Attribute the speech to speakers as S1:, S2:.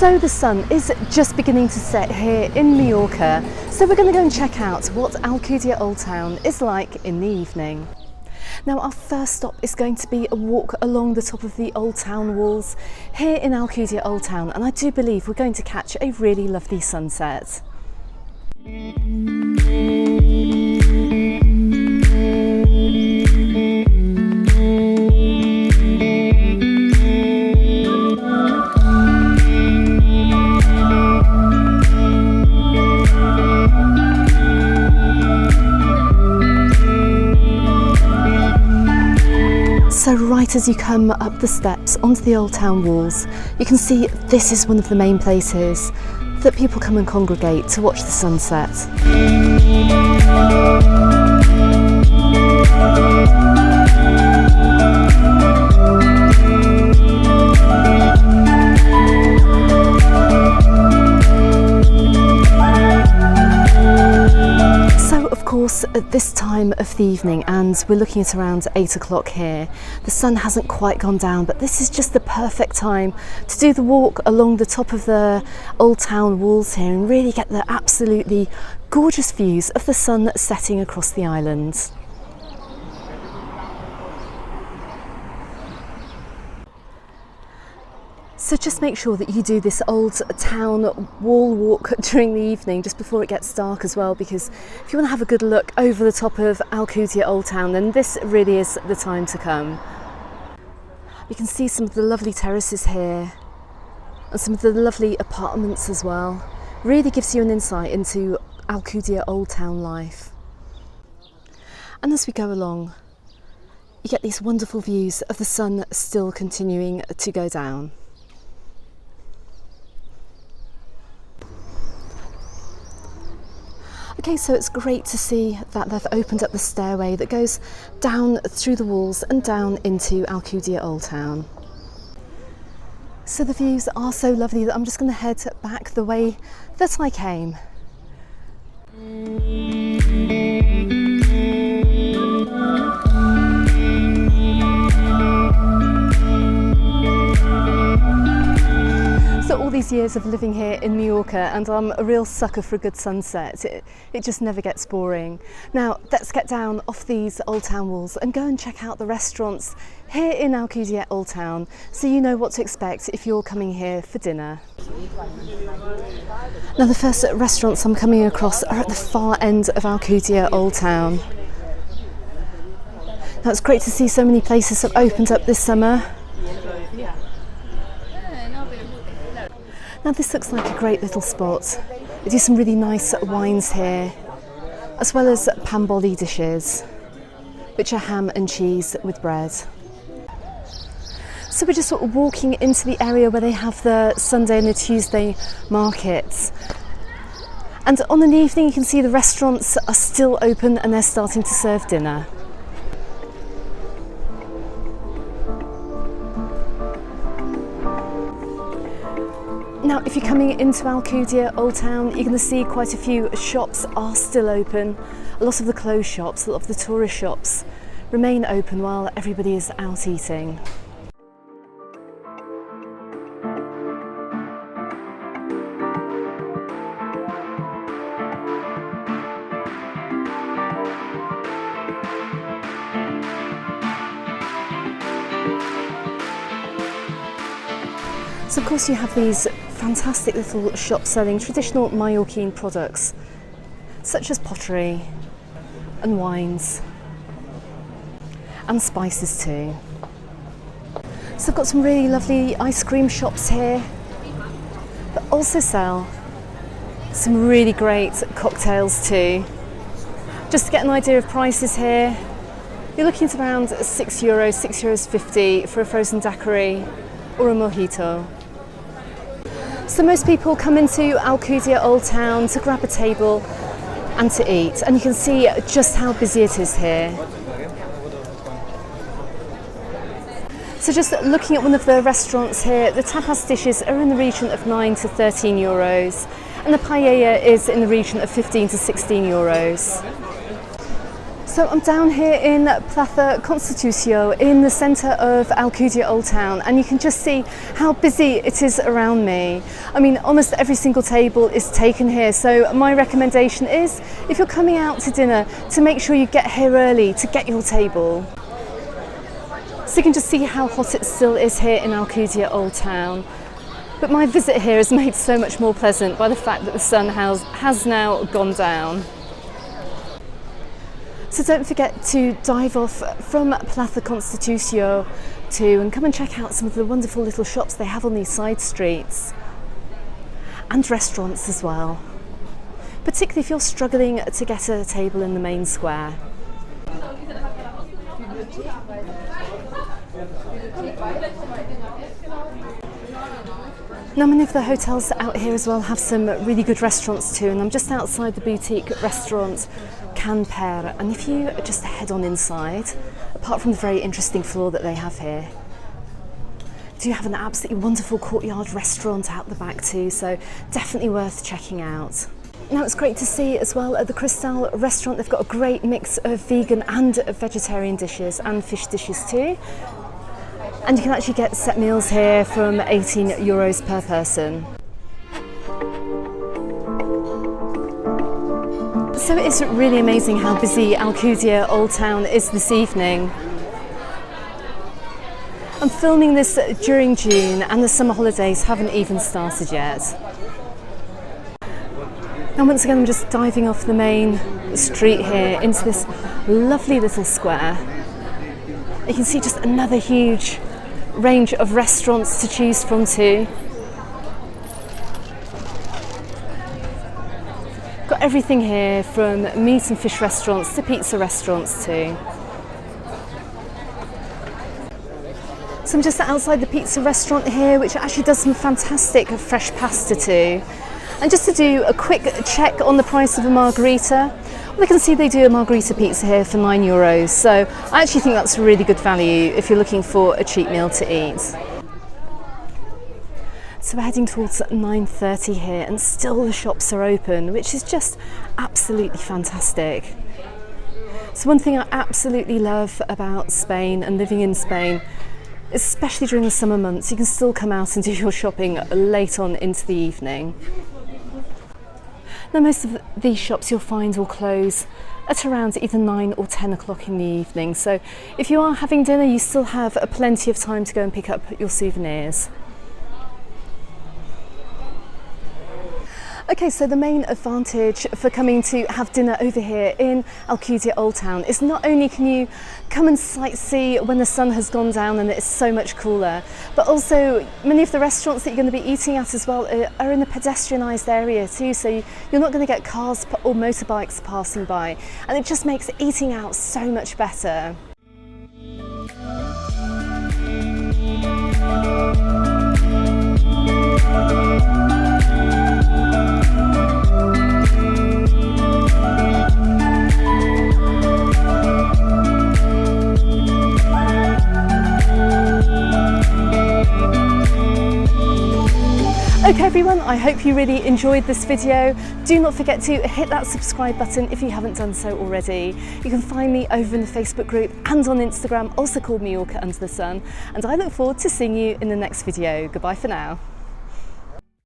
S1: So the sun is just beginning to set here in Mallorca, so we're going to go and check out what Alcudia Old Town is like in the evening. Now our first stop is going to be a walk along the top of the Old Town walls here in Alcudia Old Town, and I do believe we're going to catch a really lovely sunset. So right as you come up the steps onto the Old Town walls, you can see this is one of the main places that people come and congregate to watch the sunset. At this time of the evening, and we're looking at around 8 o'clock here, the sun hasn't quite gone down, but this is just the perfect time to do the walk along the top of the Old Town walls here and really get the absolutely gorgeous views of the sun setting across the island. So just make sure that you do this Old Town wall walk during the evening, just before it gets dark as well, because if you want to have a good look over the top of Alcudia Old Town, then this really is the time to come. You can see some of the lovely terraces here and some of the lovely apartments as well. Really gives you an insight into Alcudia Old Town life. And as we go along, you get these wonderful views of the sun still continuing to go down. Okay, so it's great to see that they've opened up the stairway that goes down through the walls and down into Alcudia Old Town. So the views are so lovely that I'm just going to head back the way that I came. All these years of living here in Mallorca, and I'm a real sucker for a good sunset. It just never gets boring. Now let's get down off these Old Town walls and go and check out the restaurants here in Alcudia Old Town, so you know what to expect if you're coming here for dinner. Now the first restaurants I'm coming across are at the far end of Alcudia Old Town. Now it's great to see so many places have opened up this summer. Now this looks like a great little spot. They do some really nice wines here, as well as pamboli dishes, which are ham and cheese with bread. So we're just sort of walking into the area where they have the Sunday and the Tuesday markets. And on an evening you can see the restaurants are still open and they're starting to serve dinner. Now if you're coming into Alcudia Old Town, you're going to see quite a few shops are still open. A lot of the clothes shops, a lot of the tourist shops remain open while everybody is out eating. So of course you have these fantastic little shops selling traditional Mallorquin products, such as pottery and wines and spices too. So I've got some really lovely ice cream shops here that also sell some really great cocktails too. Just to get an idea of prices here, you're looking at around €6, €6.50 for a frozen daiquiri or a mojito. So most people come into Alcudia Old Town to grab a table and to eat, and you can see just how busy it is here. So just looking at one of the restaurants here, the tapas dishes are in the region of €9 to €13, and the paella is in the region of €15 to €16. So I'm down here in Plaza Constitucio in the centre of Alcudia Old Town, and you can just see how busy it is around me. I mean, almost every single table is taken here, so my recommendation is, if you're coming out to dinner, to make sure you get here early to get your table. So you can just see how hot it still is here in Alcudia Old Town. But my visit here is made so much more pleasant by the fact that the sun has now gone down. So don't forget to dive off from Plaza Constitucio and come and check out some of the wonderful little shops they have on these side streets. And restaurants as well. Particularly if you're struggling to get a table in the main square. Now, many of the hotels out here as well have some really good restaurants too, and I'm just outside the boutique restaurant Can Per, and if you just head on inside, apart from the very interesting floor that they have here, do you have an absolutely wonderful courtyard restaurant out the back too, so definitely worth checking out. Now, it's great to see as well at the Cristal restaurant, they've got a great mix of vegan and vegetarian dishes and fish dishes too. And you can actually get set meals here from €18 per person. So it is really amazing how busy Alcudia Old Town is this evening. I'm filming this during June and the summer holidays haven't even started yet. And once again, I'm just diving off the main street here into this lovely little square. You can see just another huge range of restaurants to choose from too. Got everything here from meat and fish restaurants to pizza restaurants too. So I'm just outside the pizza restaurant here, which actually does some fantastic fresh pasta too. And just to do a quick check on the price of a margherita, we can see they do a margherita pizza here for €9, so I actually think that's a really good value if you're looking for a cheap meal to eat. So we're heading towards 9:30 here and still the shops are open, which is just absolutely fantastic. So one thing I absolutely love about Spain and living in Spain, especially during the summer months, you can still come out and do your shopping late on into the evening. Now, most of these shops you'll find will close at around either 9 or 10 o'clock in the evening. So if you are having dinner, you still have plenty of time to go and pick up your souvenirs. Okay, so the main advantage for coming to have dinner over here in Alcudia Old Town is not only can you come and sightsee when the sun has gone down and it's so much cooler, but also many of the restaurants that you're going to be eating at as well are in a pedestrianised area too, so you're not going to get cars or motorbikes passing by, and it just makes eating out so much better. Okay everyone, I hope you really enjoyed this video. Do not forget to hit that subscribe button if you haven't done so already. You can find me over in the Facebook group and on Instagram, also called Mallorca Under the Sun. And I look forward to seeing you in the next video. Goodbye for now.